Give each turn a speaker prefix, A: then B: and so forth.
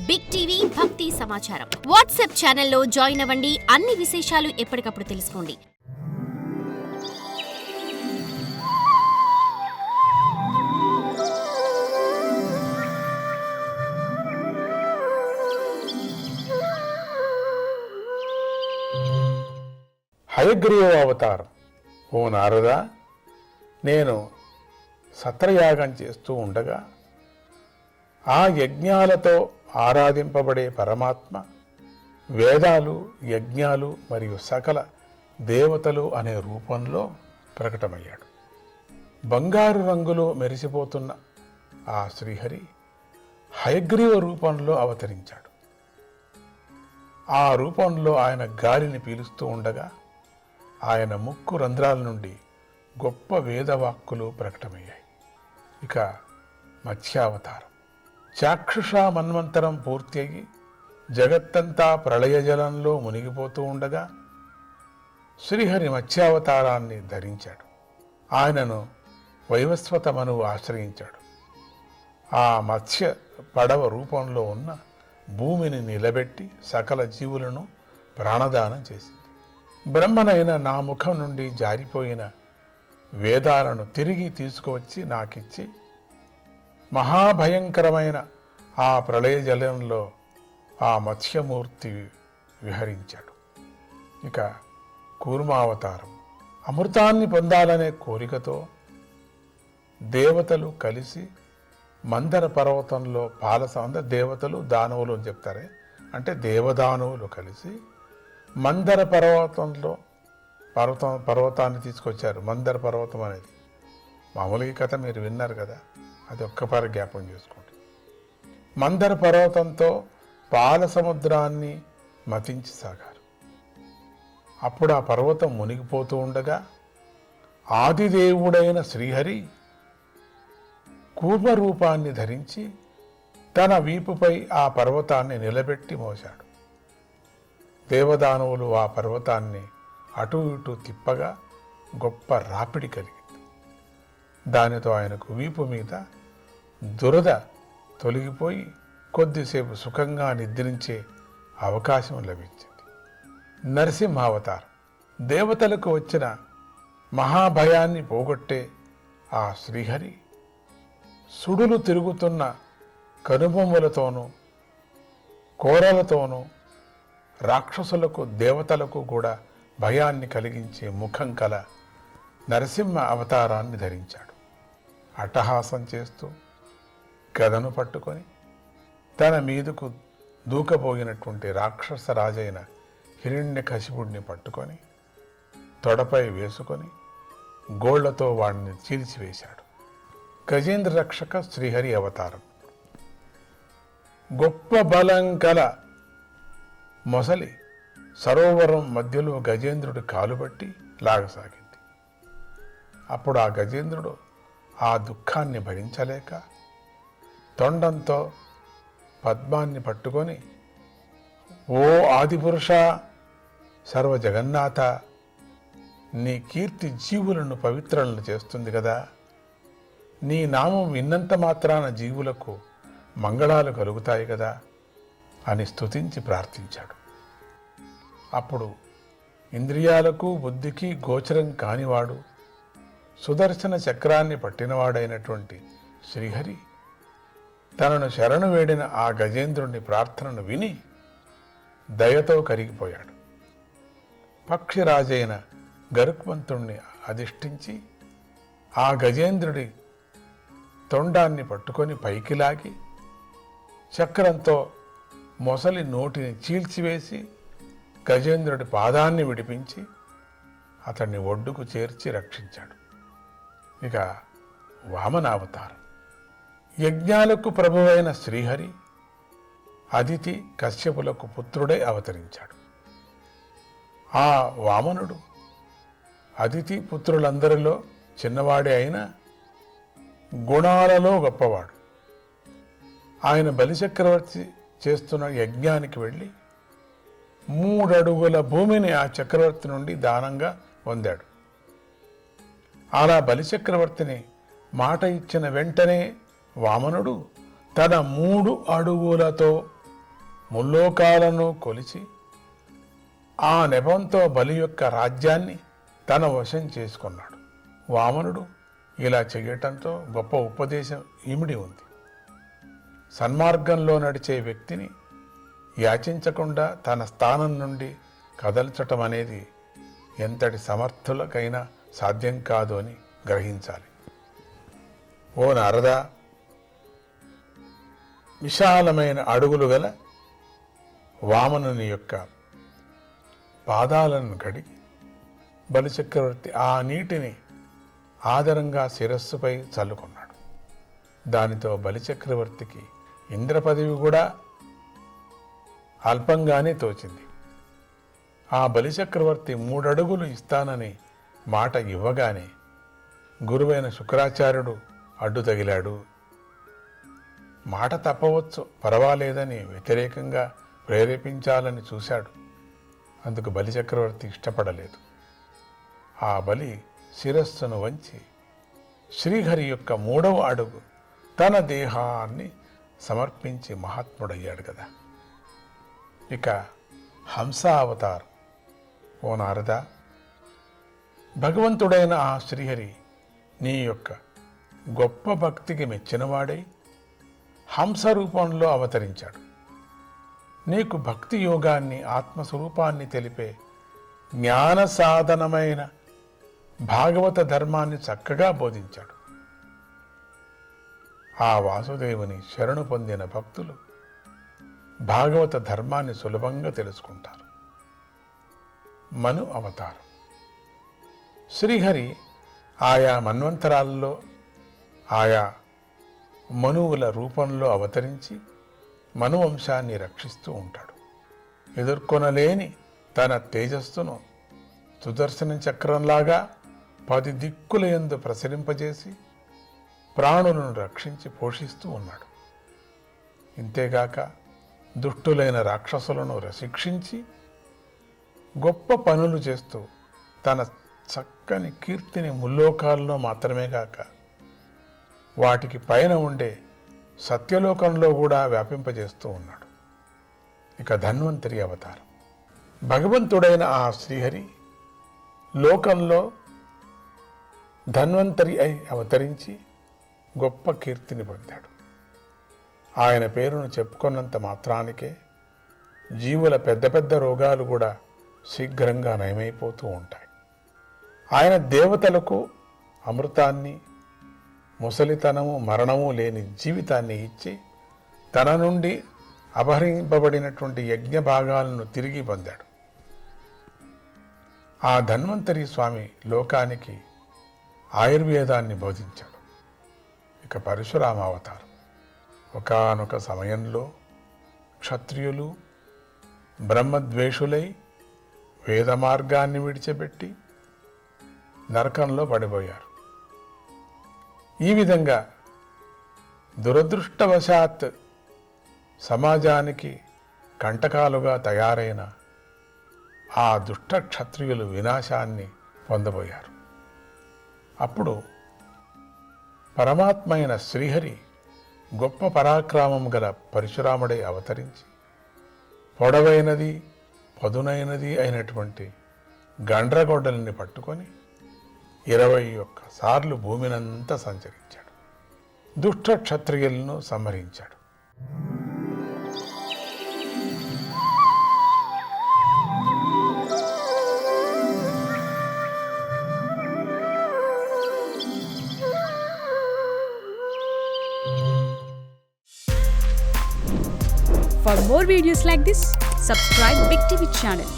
A: Big TV భక్తి సమాచారం WhatsApp ఛానల్లో జాయిన్ అవ్వండి. అన్ని విశేషాలు ఎప్పటికప్పుడు తెలుసుకోండి.
B: హయగ్రీవ అవతారం. ఓ నారదా, నేను సత్రయాగం చేస్తూ ఉండగా ఆ యజ్ఞాలతో ఆరాధింపబడే పరమాత్మ వేదాలు, యజ్ఞాలు మరియు సకల దేవతలు అనే రూపంలో ప్రకటమయ్యాడు. బంగారు రంగులో మెరిసిపోతున్న ఆ శ్రీహరి హయగ్రీవ రూపంలో అవతరించాడు. ఆ రూపంలో ఆయన గాలిని పీలుస్తూ ఉండగా ఆయన ముక్కు రంధ్రాల నుండి గొప్ప వేదవాక్కులు ప్రకటమయ్యాయి. ఇక మత్స్యావతారం. చాక్షుషా మన్వంతరం పూర్తి అయ్యి జగత్తంతా ప్రళయజలంలో మునిగిపోతూ ఉండగా శ్రీహరి మత్స్యావతారాన్ని ధరించాడు. ఆయనను వైవస్వత మనువు ఆశ్రయించాడు. ఆ మత్స్య పడవ రూపంలో ఉన్న భూమిని నిలబెట్టి సకల జీవులను ప్రాణదానం చేసింది. బ్రహ్మనైన నా ముఖం నుండి జారిపోయిన వేదాలను తిరిగి తీసుకువచ్చి నాకిచ్చి మహాభయంకరమైన ఆ ప్రళయ జలంలో ఆ మత్స్యమూర్తి విహరించాడు. ఇక కూర్మావతారం. అమృతాన్ని పొందాలనే కోరికతో దేవతలు కలిసి మందర పర్వతంలో దేవతలు దానవులు అని చెప్తారే, అంటే దేవదానవులు కలిసి మందర పర్వతాన్ని తీసుకొచ్చారు. మందర పర్వతం అనేది మామూలుగా కథ మీరు విన్నారు కదా, అది ఒక్కపారి జ్ఞాపకం చేసుకోండి. మందర పర్వతంతో పాల సముద్రాన్ని మతించి సాగారు. అప్పుడు ఆ పర్వతం మునిగిపోతూ ఉండగా ఆదిదేవుడైన శ్రీహరి కూర్మ రూపాన్ని ధరించి తన వీపుపై ఆ పర్వతాన్ని నిలబెట్టి మోశాడు. దేవదానవులు ఆ పర్వతాన్ని అటు ఇటు తిప్పగా గొప్ప రాపిడి కలిగింది. దానితో ఆయనకు వీపు మీద దురద తొలగిపోయి కొద్దిసేపు సుఖంగా నిద్రించే అవకాశం లభించింది. నరసింహావతారం. దేవతలకు వచ్చిన మహాభయాన్ని పోగొట్టే ఆ శ్రీహరి సుడులు తిరుగుతున్న కనుబొమ్మలతోనూ కోరలతోనూ రాక్షసులకు, దేవతలకు కూడా భయాన్ని కలిగించే ముఖం కల నరసింహ అవతారాన్ని ధరించాడు. అట్టహాసం చేస్తూ గదను పట్టుకొని తన మీదకు దూకపోయినటువంటి రాక్షస రాజైన హిరణ్యకశిపుడిని పట్టుకొని తొడపై వేసుకొని గోళ్లతో వాడిని చీల్చివేశాడు. గజేంద్ర రక్షక శ్రీహరి అవతారం. గొప్ప బలం కల మొసలి సరోవరం మధ్యలో గజేంద్రుడి కాలుబట్టి లాగసాగింది. అప్పుడు ఆ గజేంద్రుడు ఆ దుఃఖాన్ని భరించలేక తొండంతో పద్మాన్ని పట్టుకొని, ఓ ఆదిపురుష, సర్వ జగన్నాథ, నీ కీర్తి జీవులను పవిత్రులను చేస్తుంది కదా, నీ నామం విన్నంత మాత్రాన జీవులకు మంగళాలు కలుగుతాయి కదా అని స్తుతించి ప్రార్థించాడు. అప్పుడు ఇంద్రియాలకు బుద్ధికి గోచరం కానివాడు, సుదర్శన చక్రాన్ని పట్టినవాడైనటువంటి శ్రీహరి తనను శరణు వేడిన ఆ గజేంద్రుని ప్రార్థనను విని దయతో కరిగిపోయాడు. పక్షిరాజైన గరుత్మంతుణ్ణి అధిష్ఠించి ఆ గజేంద్రుడి తొండాన్ని పట్టుకొని పైకి లాగి చక్రంతో మొసలి నోటిని చీల్చివేసి గజేంద్రుడి పాదాన్ని విడిపించి అతన్ని ఒడ్డుకు చేర్చి రక్షించాడు. ఇక వామనావతారం. యజ్ఞాలకు ప్రభువైన శ్రీహరి అదితి, కశ్యపులకు పుత్రుడై అవతరించాడు. ఆ వామనుడు అదితి పుత్రులందరిలో చిన్నవాడే అయినా గుణాలలో గొప్పవాడు. ఆయన బలిచక్రవర్తి చేస్తున్న యజ్ఞానికి వెళ్ళి 3 అడుగుల భూమిని ఆ చక్రవర్తి నుండి దానంగా పొందాడు. అలా బలిచక్రవర్తిని మాట ఇచ్చిన వెంటనే వామనుడు తన 3 అడుగులతో ముల్లోకాలను కొలిచి ఆ నెపంతో బలి యొక్క రాజ్యాన్ని తన వశం చేసుకున్నాడు. వామనుడు ఇలా చేయటంతో గొప్ప ఉపదేశం ఇమిడి ఉంది. సన్మార్గంలో నడిచే వ్యక్తిని యాచించకుండా తన స్థానం నుండి కదల్చటం అనేది ఎంతటి సమర్థులకైనా సాధ్యం కాదు అని గ్రహించాలి. ఓ నారదా, విశాలమైన అడుగులు గల వామనుని యొక్క పాదాలను కడిగి బలిచక్రవర్తి ఆ నీటిని ఆదరంగా శిరస్సుపై చల్లుకున్నాడు. దానితో బలిచక్రవర్తికి ఇంద్ర పదవి కూడా అల్పంగానే తోచింది. ఆ బలిచక్రవర్తి 3 అడుగులు ఇస్తానని మాట ఇవ్వగానే గురువైన శుక్రాచార్యుడు అడ్డు తగిలాడు. మాట తప్పవచ్చు, పర్వాలేదని వ్యతిరేకంగా ప్రేరేపించాలని చూశాడు. అందుకు బలిచక్రవర్తి ఇష్టపడలేదు. ఆ బలి శిరస్సును వంచి శ్రీహరి యొక్క 3వ అడుగు తన దేహాన్ని సమర్పించి మహాత్ముడయ్యాడు కదా. ఇక హంస అవతారం. ఓ నారదా, భగవంతుడైన ఆ శ్రీహరి నీ యొక్క గొప్ప భక్తికి మెచ్చినవాడై హంస రూపంలో అవతరించాడు. నీకు భక్తి యోగాన్ని, ఆత్మస్వరూపాన్ని తెలిపే జ్ఞాన సాధనమైన భాగవత ధర్మాన్ని చక్కగా బోధించాడు. ఆ వాసుదేవుని శరణు పొందిన భక్తులు భాగవత ధర్మాన్ని సులభంగా తెలుసుకుంటారు. మను అవతారం. శ్రీహరి ఆయా మన్వంతరాల్లో ఆయా మనువుల రూపంలో అవతరించి మనువంశాన్ని రక్షిస్తూ ఉంటాడు. ఎదుర్కొనలేని తన తేజస్సును సుదర్శన చక్రంలాగా 10 దిక్కుల యందు ప్రసరింపజేసి ప్రాణులను రక్షించి పోషిస్తూ ఉన్నాడు. ఇంతేగాక దుష్టులైన రాక్షసులను శిక్షించి గొప్ప పనులు చేస్తూ తన చక్కని కీర్తిని ముల్లోకాల్లో మాత్రమే కాక వాటికి పైన ఉండే సత్యలోకంలో కూడా వ్యాపింపజేస్తూ ఉన్నాడు. ఇక ధన్వంతరి అవతారం. భగవంతుడైన ఆ శ్రీహరి లోకంలో ధన్వంతరి అయి అవతరించి గొప్ప కీర్తిని పొందాడు. ఆయన పేరును చెప్పుకున్నంత మాత్రానికే జీవుల పెద్ద పెద్ద రోగాలు కూడా శీఘ్రంగా నయమైపోతూ ఉంటాయి. ఆయన దేవతలకు అమృతాన్ని, ముసలితనము, మరణము లేని జీవితాన్ని ఇచ్చి తన నుండి అపహరింపబడినటువంటి యజ్ఞ భాగాలను తిరిగి పొందాడు. ఆ ధన్వంతరి స్వామి లోకానికి ఆయుర్వేదాన్ని బోధించాడు. ఇక పరశురామ అవతారం. ఒకానొక సమయంలో క్షత్రియులు బ్రహ్మద్వేషులై వేద మార్గాన్ని విడిచిపెట్టి నరకంలో పడిపోయారు. ఈ విధంగా దురదృష్టవశాత్ సమాజానికి కంటకాలుగా తయారైన ఆ దుష్ట క్షత్రియులు వినాశాన్ని పొందబోయారు. అప్పుడు పరమాత్మ అయిన శ్రీహరి గొప్ప పరాక్రమం గల పరశురాముడై అవతరించి పొడవైనది, పదునైనది అయినటువంటి గండ్రగొడ్డలిని పట్టుకొని 21 సార్లు భూమినంతా సంచరించాడు. దుష్ట క్షత్రియులను సంహరించాడు.
C: For more videos like this, subscribe Big TV channel.